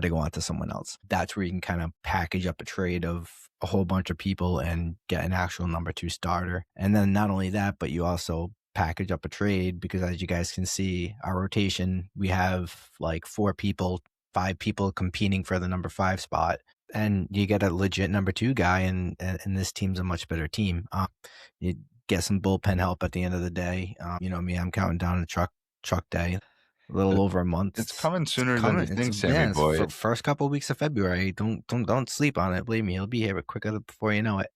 go on to someone else. That's where you can kind of package up a trade of a whole bunch of people and get an actual number 2 starter. And then not only that, but you also package up a trade, because as you guys can see, our rotation, we have like 5 people competing for the number 5 spot. And you get a legit number 2 guy, and this team's a much better team. You get some bullpen help at the end of the day. You know me, I'm counting down the truck day. A little over a month. It's coming sooner than you think, Sammy boy. For first couple of weeks of February. Don't sleep on it. Believe me, it'll be here quicker before you know it.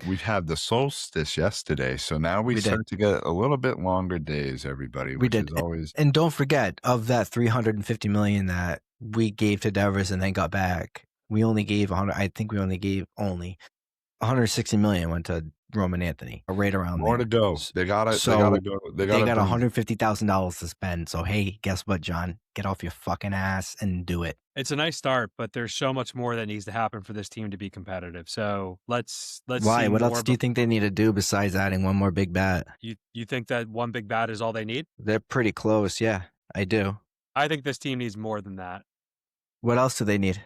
We had the solstice yesterday, so now we start to get a little bit longer days, everybody. Which is always. And don't forget, of that $350 million that we gave to Devers and then got back, we only gave only $160 million went to Roman Anthony, right around more there. To go. They got $150,000 to spend. So hey, guess what, John? Get off your fucking ass and do it. It's a nice start, but there's so much more that needs to happen for this team to be competitive. So let's. Why? What else do you think they need to do besides adding one more big bat? You think that one big bat is all they need? They're pretty close. Yeah, I do. I think this team needs more than that. What else do they need?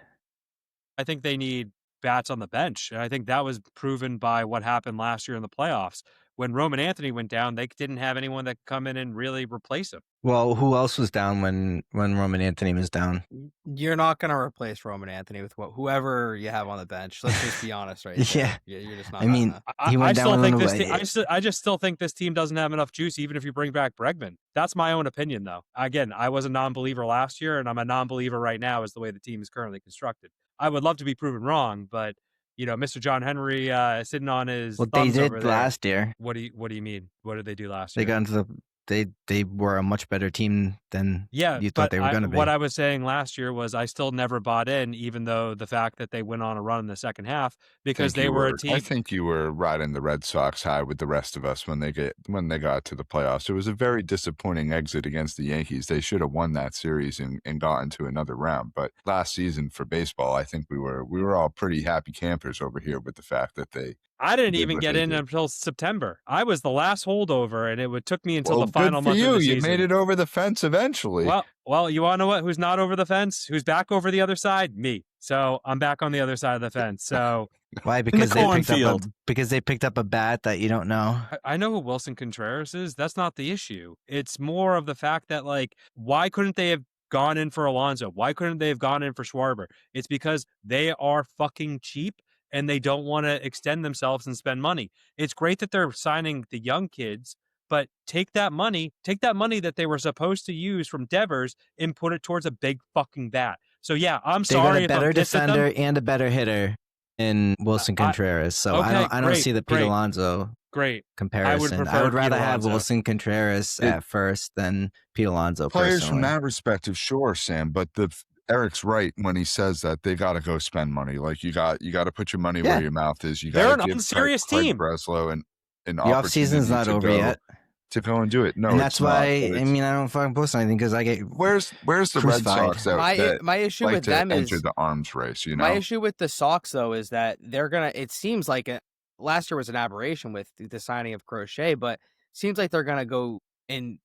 I think they need bats on the bench. And I think that was proven by what happened last year in the playoffs. When Roman Anthony went down, they didn't have anyone that could come in and really replace him. Well, who else was down when Roman Anthony was down? You're not going to replace Roman Anthony with whoever you have on the bench. Let's just be honest, right? Yeah. You're just not. I mean, he went down. I just still think this team doesn't have enough juice, even if you bring back Bregman. That's my own opinion, though. Again, I was a non-believer last year, and I'm a non-believer right now as the way the team is currently constructed. I would love to be proven wrong, but you know, Mr. John Henry sitting on his. Well, they did last year. What do you mean? What did they do last year? They got into they were a much better team than you thought they were going to be. What I was saying last year was I still never bought in, even though the fact that they went on a run in the second half, because they were a team. I think you were riding the Red Sox high with the rest of us when they got to the playoffs. It was a very disappointing exit against the Yankees. They should have won that series and gotten to another round. But last season for baseball, I think we were all pretty happy campers over here with the fact that they. I didn't even get in until September. I was the last holdover, and it took me until the final month of the season. You made it over the fence eventually. Well, you want to know what? Who's not over the fence? Who's back over the other side? Me. So I'm back on the other side of the fence. So why? Because they picked up a bat that you don't know. I know who Wilson Contreras is. That's not the issue. It's more of the fact that, like, why couldn't they have gone in for Alonso? Why couldn't they have gone in for Schwarber? It's because they are fucking cheap. And they don't want to extend themselves and spend money. It's great that they're signing the young kids, but take that money that they were supposed to use from Devers and put it towards a big fucking bat. So yeah, I'm sorry. They got a better defender and a better hitter in Wilson Contreras. So okay, I don't see the Pete Alonso comparison. I would rather have Wilson Contreras at first than Pete Alonso. Players from that perspective, sure, Sam, but Eric's right when he says that they got to go spend money. Like you got to put your money where your mouth is. They're an unserious team. Breslow and the offseason's not over yet to go and do it. No, and that's why. I mean, I don't fucking post anything because I get where's the Red Sox? My issue with them is the arms race. You know, my issue with the Sox though is that they're gonna. It seems like last year was an aberration with the signing of Crochet, but it seems like they're gonna go and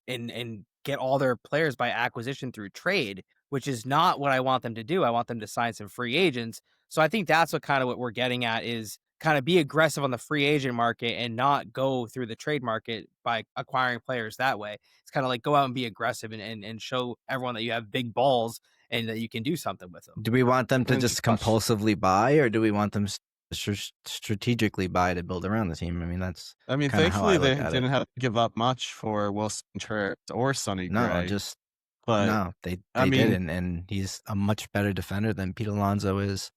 get all their players by acquisition through trade, which is not what I want them to do. I want them to sign some free agents. So I think that's what we're getting at is kind of be aggressive on the free agent market and not go through the trade market by acquiring players that way. It's kind of like go out and be aggressive and show everyone that you have big balls and that you can do something with them. Do we want them to just compulsively buy, or do we want them strategically buy to build around the team. I mean, that's kind of how thankfully I they look at it. didn't have to give up much for Wilson Contreras or Sonny No, Gray. just But no, they didn't, and he's a much better defender than Pete Alonso is.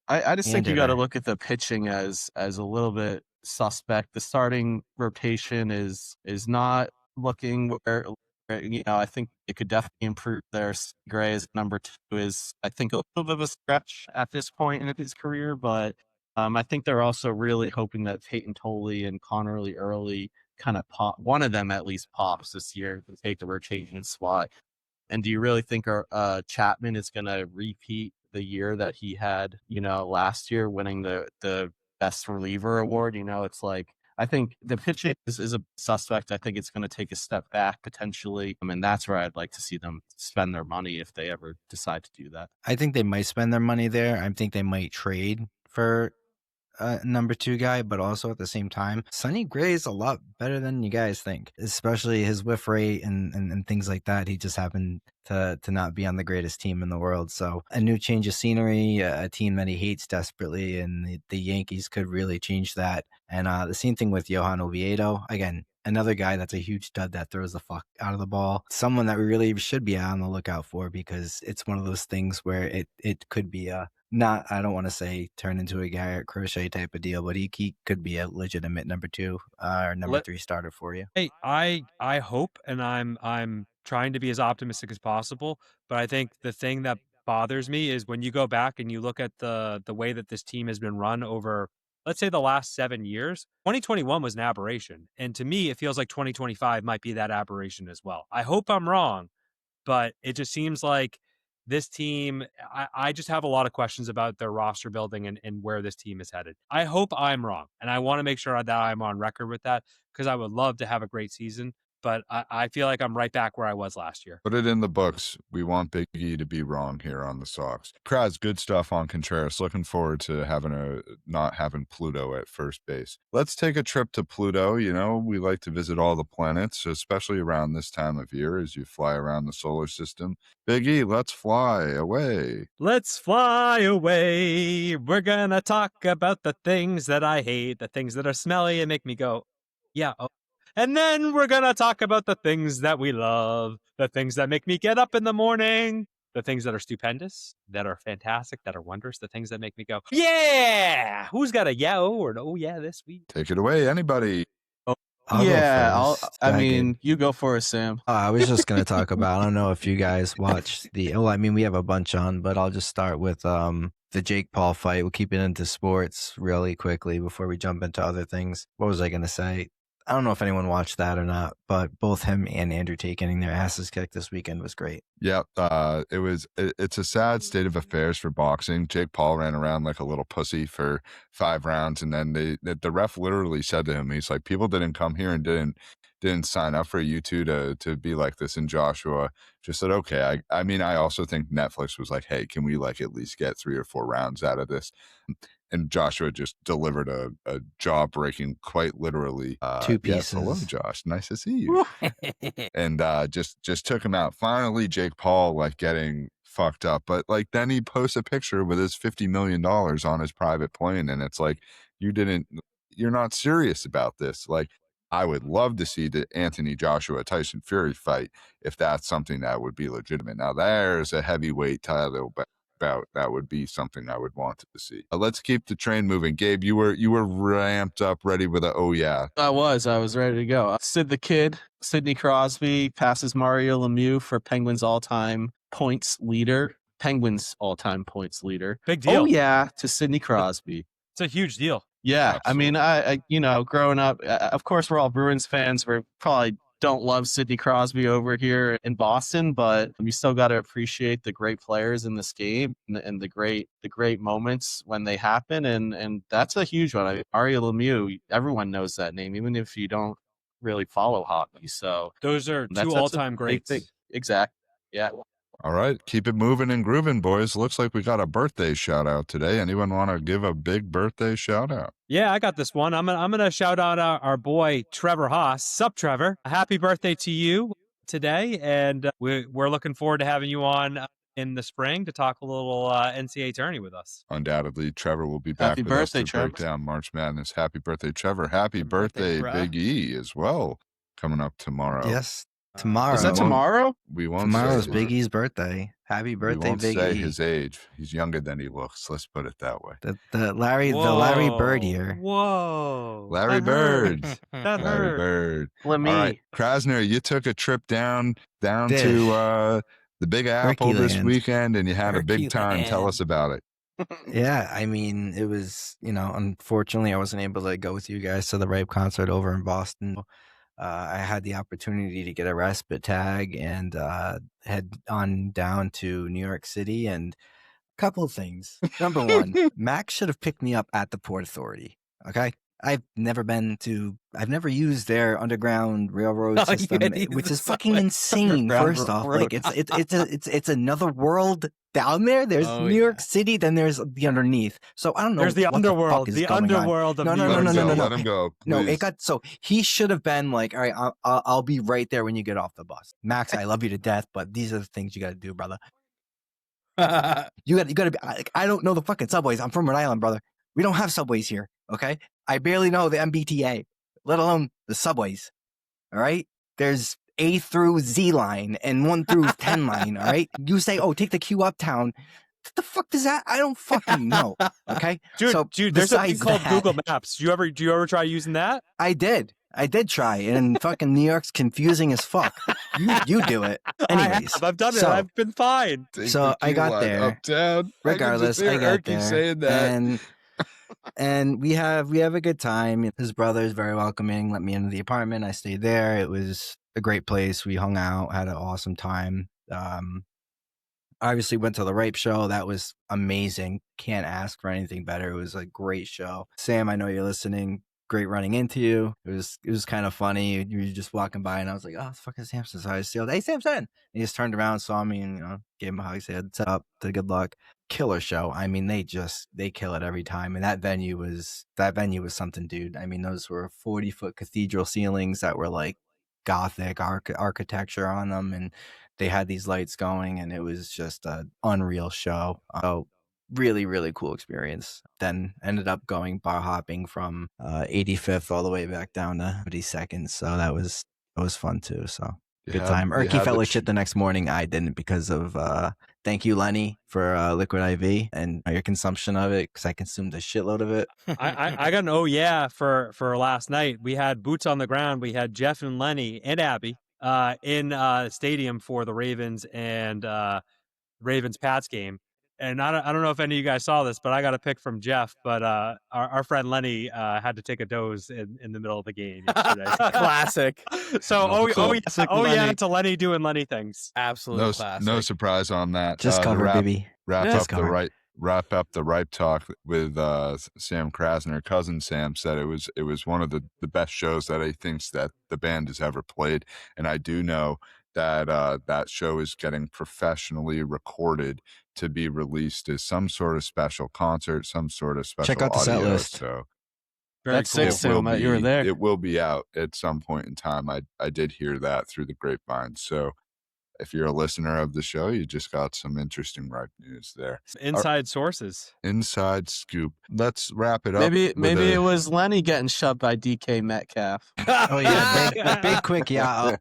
I just think And you got to hitter. look at the pitching as a little bit suspect. The starting rotation is not looking where I think it could definitely improve there. Gray as number 2 is, I think, a little bit of a stretch at this point in his career, but I think they're also really hoping that Peyton Tolley and Connerly Early kind of pop, one of them at least pops this year to take the rotation spot. And do you really think Chapman is going to repeat the year that he had, last year, winning the best reliever award? It's like, I think the pitching is a suspect. I think it's going to take a step back potentially. I mean, that's where I'd like to see them spend their money if they ever decide to do that. I think they might spend their money there. I think they might trade for number 2 guy, but also at the same time, Sonny Gray is a lot better than you guys think, especially his whiff rate and things like that. He just happened to not be on the greatest team in the world. So a new change of scenery, a team that he hates desperately, and the Yankees could really change that. And the same thing with Johan Oviedo. Again, another guy that's a huge stud that throws the fuck out of the ball. Someone that we really should be on the lookout for, because it's one of those things where it could be a I don't want to say turn into a Garrett Crochet type of deal, but he could be a legitimate number 2 or number 3 starter for you. Hey, I hope, and I'm trying to be as optimistic as possible, but I think the thing that bothers me is when you go back and you look at the way that this team has been run over, let's say, the last 7 years. 2021 was an aberration, and to me, it feels like 2025 might be that aberration as well. I hope I'm wrong, but it just seems like this team, I just have a lot of questions about their roster building and where this team is headed. I hope I'm wrong, and I want to make sure that I'm on record with that, because I would love to have a great season, but I feel like I'm right back where I was last year. Put it in the books. We want Big E to be wrong here on the Sox. Kraz, good stuff on Contreras. Looking forward to not having Pluto at first base. Let's take a trip to Pluto. We like to visit all the planets, especially around this time of year as you fly around the solar system. Big E, let's fly away. Let's fly away. We're gonna talk about the things that I hate, the things that are smelly and make me go, yeah, oh. And then we're going to talk about the things that we love, the things that make me get up in the morning, the things that are stupendous, that are fantastic, that are wondrous, the things that make me go, yeah! Who's got a yeah-oh or an oh yeah this week? Take it away, anybody. I'll go first. You go for it, Sam. I was just going to talk about, I don't know if you guys watched we have a bunch on, but I'll just start with the Jake Paul fight. We'll keep it into sports really quickly before we jump into other things. What was I going to say? I don't know if anyone watched that or not, but both him and Andrew Tate getting their asses kicked this weekend was great. Yeah, it's a sad state of affairs for boxing. Jake Paul ran around like a little pussy for 5 rounds, and then the ref literally said to him, he's like, people didn't come here and didn't sign up for you two to be like this. And Joshua just said, okay. I mean, I also think Netflix was like, hey, can we like at least get 3 or 4 rounds out of this? And Joshua just delivered a jaw-breaking, quite literally. 2 pieces. Yes, hello, Josh. Nice to see you. And just took him out. Finally, Jake Paul like getting fucked up, but like then he posts a picture with his $50 million on his private plane, and it's like you're not serious about this. Like, I would love to see the Anthony Joshua Tyson Fury fight if that's something that would be legitimate. Now there's a heavyweight title bout that would be something I would want to see. Let's keep the train moving. Gabe, you were ramped up, ready with a oh yeah. I was ready to go. Sid the Kid, Sidney Crosby passes Mario Lemieux for Penguins all-time points leader. Penguins all-time points leader. Big deal. Oh yeah, to Sidney Crosby. It's a huge deal. Yeah, Absolutely. I mean, growing up, of course, we're all Bruins fans. We're probably don't love Sidney Crosby over here in Boston, but you still got to appreciate the great players in this game and the great moments when they happen, and that's a huge one. I mean, Mario Lemieux, everyone knows that name, even if you don't really follow hockey. So those are 2 all-time greats. Exactly. Yeah. All right, keep it moving and grooving, boys. Looks like we got a birthday shout out today. Anyone want to give a big birthday shout out? Yeah, I got this one. I'm gonna shout out our boy Trevor Haas. Sup, Trevor? Happy birthday to you today, and we're looking forward to having you on in the spring to talk a little NCAA tourney with us. Undoubtedly, Trevor will be back Happy with us birthday, to break Trevor. down March Madness. Happy birthday, Trevor. Happy birthday, bruh. Big E, as well, coming up tomorrow. Yes, tomorrow. Is that tomorrow? We won't Tomorrow's say Big E's birthday. Happy we birthday, won't Big say E. his age. He's younger than he looks. Let's put it that way. The Larry Bird year. Whoa. Larry That Bird. hurts. That Larry hurt. Bird. Let me. All right, Krasner, you took a trip down Did. to the Big Apple this Turkeyland. weekend, and you had a big time. Tell Turkeyland. us about it. Yeah, I mean, it was, unfortunately, I wasn't able to go with you guys to the Rape concert over in Boston. I had the opportunity to get a respite tag and head on down to New York City. And a couple of things. Number one, Max should have picked me up at the Port Authority. Okay. I've never used their underground railroad Oh, you system, had to use which the is fucking subway. insane. Underground First off, road. like it's another world down there. There's Oh, New York yeah. City, then there's the underneath. So I don't know. There's the what underworld. The, fuck is The going on. underworld of No, New no, York no, Let no, him no, go. no, Let him go. No, please. it got so he should have been like, all right, I'll be right there when you get off the bus. Max, I love you to death, but these are the things you got to do, brother. You got to be. I don't know the fucking subways. I'm from Rhode Island, brother. We don't have subways here. Okay, I barely know the MBTA, let alone the subways. All right, there's A through Z line and 1 through 10 line. All right, you say, oh, take the Q uptown. What the fuck does that? I don't fucking know. Okay, Dude, there's a thing besides called that, Google Maps. Do you ever try using that? I did try, and fucking New York's confusing as fuck. You do it. Anyways, I've done it. so- I've been fine. Take So the I Q got line there. uptown. Regardless, I I can just hear got Erky there, saying that. and we have a good time. His brother's very welcoming. Let me into the apartment. I stayed there. It was a great place. We hung out, had an awesome time. Obviously went to the Rape show. That was amazing. Can't ask for anything better. It was a great show. Sam, I know you're listening. Great running into you. It was kind of funny. You were just walking by, and I was like, "Oh, the fuck is Samson?" So I just yelled, "Hey, Samson!" And he just turned around, saw me, and gave him a hug. Said, "What's up?" Said, "Good luck." Killer show. I mean, they kill it every time. And that venue was something, dude. I mean, those were 40-foot cathedral ceilings that were like Gothic architecture on them, and they had these lights going, and it was just an unreal show. So really, really cool experience. Then ended up going bar hopping from 85th all the way back down to 52nd. So that was fun too. So good time. Erky felt like shit the next morning. I didn't because of thank you, Lenny, for liquid IV and your consumption of it, because I consumed a shitload of it. I got an oh yeah for last night. We had boots on the ground. We had Jeff and Lenny and Abby in stadium for the Ravens and Ravens Pats game. And I don't know if any of you guys saw this, but I got a pic from Jeff. But our friend Lenny had to take a doze in the middle of the game yesterday. Classic. So Lenny. to Lenny doing Lenny things. Absolute classic. No surprise on that. Just cover, baby. Wrap up the Ripe Talk with Sam Krasner. Cousin Sam said it was one of the best shows that he thinks that the band has ever played, and I do know that that show is getting professionally recorded to be released as some sort of special concert, some sort of special Check out the set audio. list. So That's cool. sick, Sam, that you were there. It will be out at some point in time. I did hear that through the grapevine. So if you're a listener of the show, you just got some interesting Ripe news there. Inside sources. Inside scoop. Let's wrap it up. Maybe it was Lenny getting shoved by DK Metcalf. Oh yeah, big quick, yeah.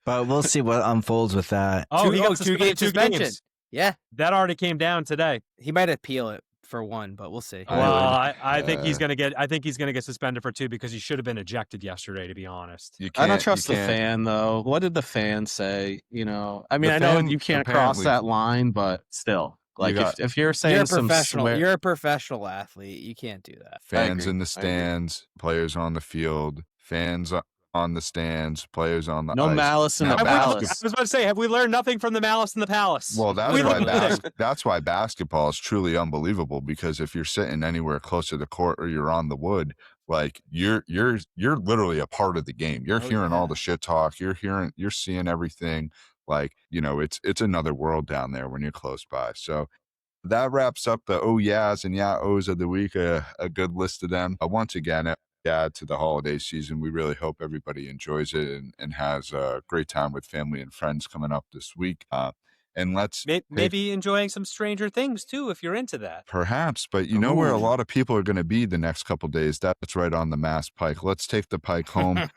But we'll see what unfolds with that. Oh, he got 2 game suspension. games. Yeah, That already came down today. he might appeal it for 1, but we'll see. I think he's gonna get suspended for 2 because he should have been ejected yesterday. To be honest, I don't trust the fan though. What did the fan say? I mean, I know you can't cross apparently- that line, but still, like if you're saying You're a some professional. swear, You're a professional athlete. You can't do that. Fans agree. in the I agree. stands, players on the field, fans on the stands, players on the no ice. malice in Now the I palace. was about to say, have we learned nothing from the Malice in the Palace? Well, that's We why learned that's why basketball is truly unbelievable, because if you're sitting anywhere close to the court or you're on the wood, like you're literally a part of the game. You're hearing all the shit talk. You're seeing everything. Like, it's another world down there when you're close by. So that wraps up the oh yeahs and yeah ohs of the week. A good list of them. Once again, add to the holiday season. We really hope everybody enjoys it and has a great time with family and friends coming up this week. And let's maybe enjoying some Stranger Things too, if you're into that. perhaps, but you know where a lot of people are going to be the next couple days? That's right on the Mass Pike. Let's take the Pike home.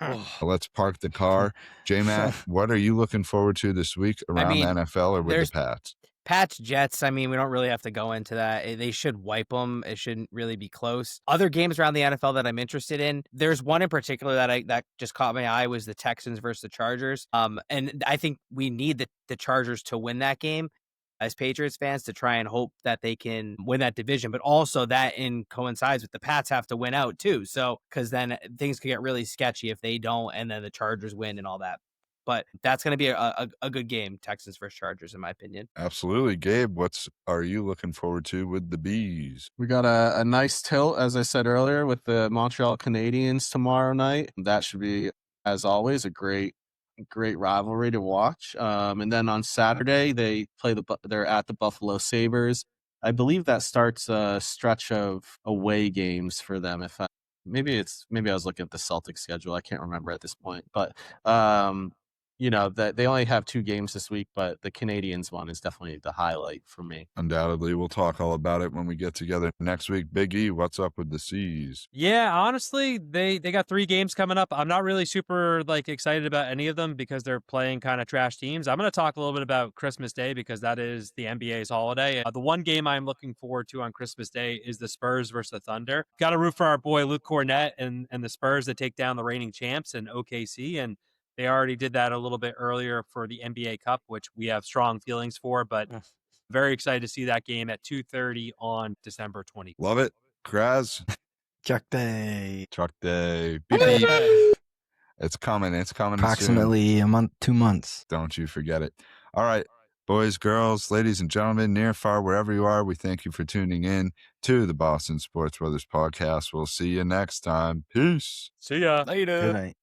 Let's park the car. J-Matt, what are you looking forward to this week around the NFL or with the Pats? Pats, Jets, I mean, we don't really have to go into that. They should wipe them. It shouldn't really be close. Other games around the NFL that I'm interested in, there's one in particular that just caught my eye, was the Texans versus the Chargers. And I think we need the Chargers to win that game as Patriots fans to try and hope that they can win that division, but also that coincides with the Pats have to win out too. So, because then things could get really sketchy if they don't, and then the Chargers win and all that. But that's going to be a good game, Texans versus Chargers, in my opinion. Absolutely. Gabe, what are you looking forward to with the Bees? We got a nice tilt, as I said earlier, with the Montreal Canadiens tomorrow night. That should be, as always, a great rivalry to watch. And then on Saturday, they're at the Buffalo Sabres. I believe that starts a stretch of away games for them. Maybe I was looking at the Celtics schedule. I can't remember at this point, but that they only have 2 games this week, but the Canadiens one is definitely the highlight for me. Undoubtedly, we'll talk all about it when we get together next week. Big E, what's up with the C's? Yeah, honestly, they got 3 games coming up. I'm not really super excited about any of them because they're playing kind of trash teams. I'm going to talk a little bit about Christmas Day because that is the NBA's holiday. The one game I'm looking forward to on Christmas Day is the Spurs versus the Thunder. Got to root for our boy Luke Cornett and the Spurs that take down the reigning champs in OKC, and they already did that a little bit earlier for the NBA Cup, which we have strong feelings for, but very excited to see that game at 2:30 on December 20th. Love it. Kraz? Chuck Day. Truck Day. Beep, beep. It's coming. It's coming Approximately soon. a month, 2 months. Don't you forget it. All right. Boys, girls, ladies and gentlemen, near, far, wherever you are, we thank you for tuning in to the Boston Sports Brothers podcast. We'll see you next time. Peace. See ya. Later. Good night.